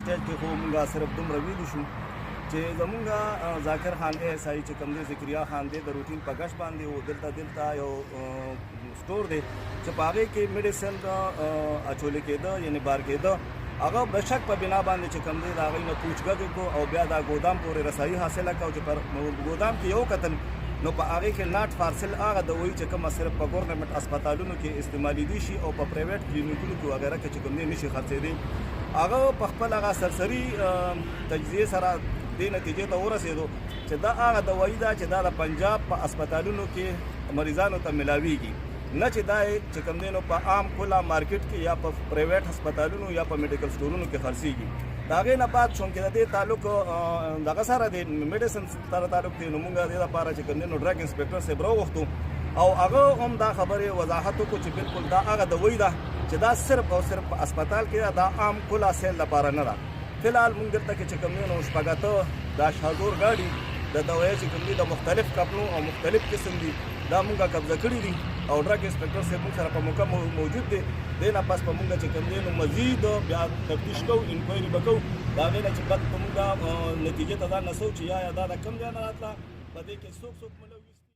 سټیج کې خو مونږ صرف دومره ویلو شو چې زمونږ ذاکر خان ایس آی چې کوم دی ذکریا خان دی د روټین په ګش باندې و دلته یو سټور دی چې په هغې کې میډیسن اچولې کېده یعنې بار کېده هغه بشک په بنا باندې چې کوم دی د هغوی نه پوچګګ کړو او بیا دا ګودام پورې رسایي حاصله کړو چې پر ګودام کې یو کتل نو په هغې کې ناټ فارسل هغه دوایي چې کومه صرف په ګورنمنټ اسپتالونو کې استعمالېدی شي او په پرایویټ کلینیکونو کې وغیره کې چې کوم دی نشي خرڅېدی هغه په خپل هغه سرسري تجزیې سره دې نتیجې ته ورسېدو چې دا هغه دوایي ده چې دا د پنجاب په اسپتالونو کې مریضانو ته ملاویږي نه چې دا چې کوم دی نو په عام کله مارکیټ کې یا په پرایویټ هسپتالونو یا په میډیکل سټورونو کې خرڅېږي د هغې نه بعد چونکې د دې تعلق دغه سره دی میډیسن سره تعلق دی نو موږ د دې لپاره چې کوم دی نو ډرګ انسپکټر صاحب راوغوښتو او هغه هم دا خبرې وضاحت وکړو چې بالکل دا هغه دوایي ده چې دا صرف او صرف په اسپتال کې دا عام کله سیل لپاره نه ده فی الحال موږ دلته کې چې کوم دی نو شپږ د شهزور ګاډي د دوایي چې کوم دي د مختلف کپلو او مختلف قسم دي دا مونږه قبضه کړي دي او ډرګ انسپکټر صاحب موږ سره په موقع موجود دی دې نه پس په مونږ چې کوم دی نو مزید بیا تفتیش کوو انکوایري به کوو د هغې نه چې بعد په مونږ نتیجې ته دا نسو چې یا دا د کم ځای نه راتله په دې کې څوک ملوي